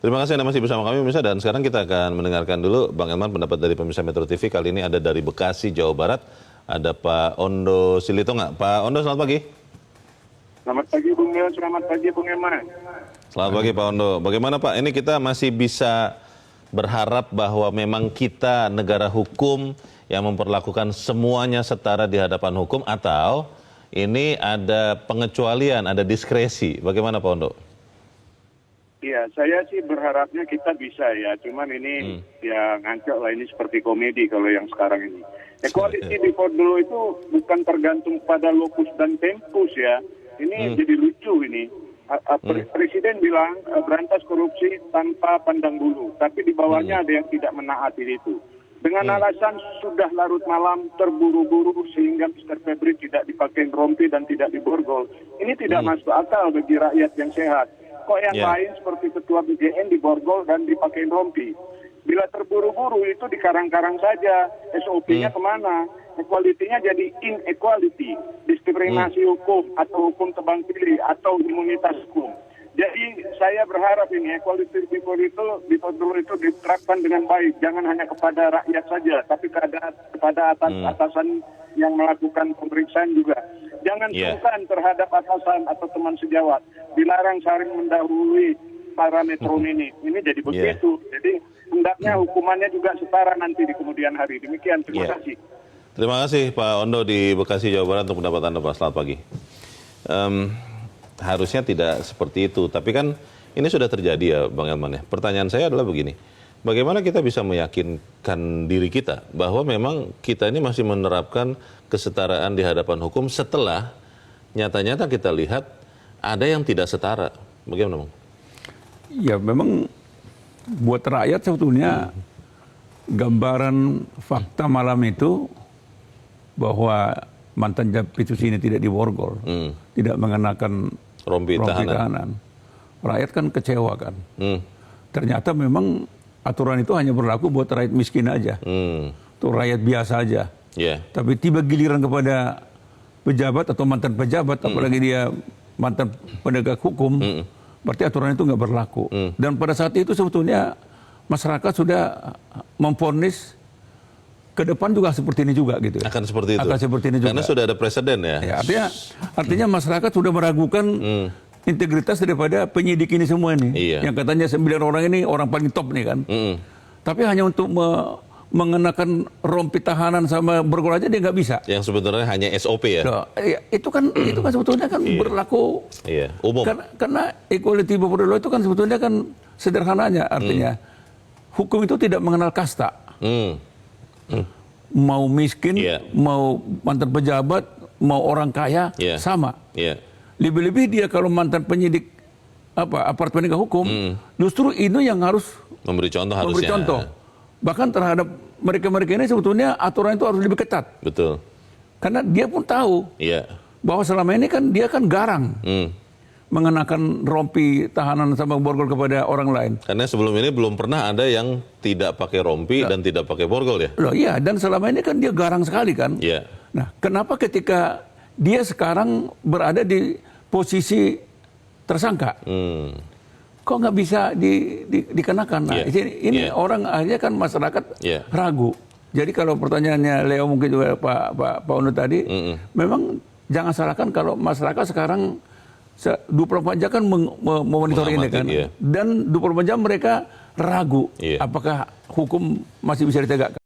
Terima kasih Anda masih bersama kami pemirsa, dan sekarang kita akan mendengarkan dulu Bang Elman pendapat dari pemirsa Metro TV. Kali ini ada dari Bekasi, Jawa Barat. Ada Pak Ondo Silitonga. Pak Ondo, selamat pagi. Selamat pagi Bung Nel, selamat pagi Bung Elman. Selamat pagi Pak Ondo. Bagaimana Pak, ini kita masih bisa berharap bahwa memang kita negara hukum yang memperlakukan semuanya setara di hadapan hukum, atau ini ada pengecualian, ada diskresi? Bagaimana Pak Ondo? Iya, saya sih berharapnya kita bisa ya, cuman ini ya ngancok lah, ini seperti komedi kalau yang sekarang ini. Equality before the law itu bukan tergantung pada lokus dan tempus ya. Ini jadi lucu ini. Presiden bilang berantas korupsi tanpa pandang bulu, tapi di bawahnya ada yang tidak menaati itu. Dengan alasan sudah larut malam, terburu-buru sehingga Mr. Febri tidak dipakai rompi dan tidak diborgol. Ini tidak masuk akal bagi rakyat yang sehat. Kok yang lain seperti Ketua BGN diborgol dan dipakai rompi? Bila terburu-buru itu dikarang-karang saja, SOP-nya kemana? Equality-nya jadi inequality, diskriminasi hukum atau hukum tebang pilih atau imunitas hukum. Jadi saya berharap ini equality before dulu itu diterapkan dengan baik, jangan hanya kepada rakyat saja, tapi kepada atasan yang melakukan pemeriksaan juga. Jangan sungkan terhadap atasan atau teman sejawat, dilarang saling mendahului para metron ini jadi begitu. Jadi hendaknya hukumannya juga setara nanti di kemudian hari. Demikian, terima kasih. Terima kasih Pak Ondo di Bekasi, Jawa Barat untuk pendapat Anda Pak. Selamat pagi. Harusnya tidak seperti itu, tapi kan ini sudah terjadi ya Bang Elman ya. Pertanyaan saya adalah begini, bagaimana kita bisa meyakinkan diri kita bahwa memang kita ini masih menerapkan kesetaraan di hadapan hukum setelah nyata-nyata kita lihat ada yang tidak setara? Bagaimana Bang? Ya memang buat rakyat sebetulnya gambaran fakta malam itu bahwa mantan Jampitsus ini tidak diborgol, tidak mengenakan rompi tahanan. Rakyat kan kecewa kan. Ternyata memang aturan itu hanya berlaku buat rakyat miskin aja, atau rakyat biasa aja. Tapi tiba giliran kepada pejabat atau mantan pejabat, apalagi dia mantan penegak hukum, berarti aturan itu nggak berlaku. Dan pada saat itu sebetulnya masyarakat sudah memvonis ke depan juga seperti ini juga gitu. Akan seperti itu. Akan seperti ini juga. Karena sudah ada presiden ya. Artinya masyarakat sudah meragukan integritas daripada penyidik ini semua ini. Yang katanya 9 orang ini orang paling top nih kan. Tapi hanya untuk mengenakan rompi tahanan sama borgol aja dia nggak bisa. Yang sebenarnya hanya SOP ya. Nah, itu kan sebetulnya kan berlaku umum. Karena equality before the law itu kan sebetulnya kan sederhananya artinya hukum itu tidak mengenal kasta. Mau miskin, mau mantan pejabat, mau orang kaya, sama. Lebih-lebih dia kalau mantan penyidik aparat penegak hukum, justru ini yang harus memberi contoh harusnya. Bahkan terhadap mereka-mereka ini sebetulnya aturan itu harus lebih ketat. Betul. Karena dia pun tahu bahwa selama ini kan dia kan garang mengenakan rompi tahanan sama borgol kepada orang lain. Karena sebelum ini belum pernah ada yang tidak pakai rompi dan tidak pakai borgol ya. Loh iya, dan selama ini kan dia garang sekali kan. Nah, kenapa ketika dia sekarang berada di posisi tersangka, kok nggak bisa dikenakan? Nah, ini orang akhirnya kan masyarakat ragu. Jadi kalau pertanyaannya Leo mungkin juga Pak Ondo tadi, memang jangan salahkan kalau masyarakat sekarang 24 jam kan memonitor ini kan, dan 24 jam mereka ragu apakah hukum masih bisa ditegakkan.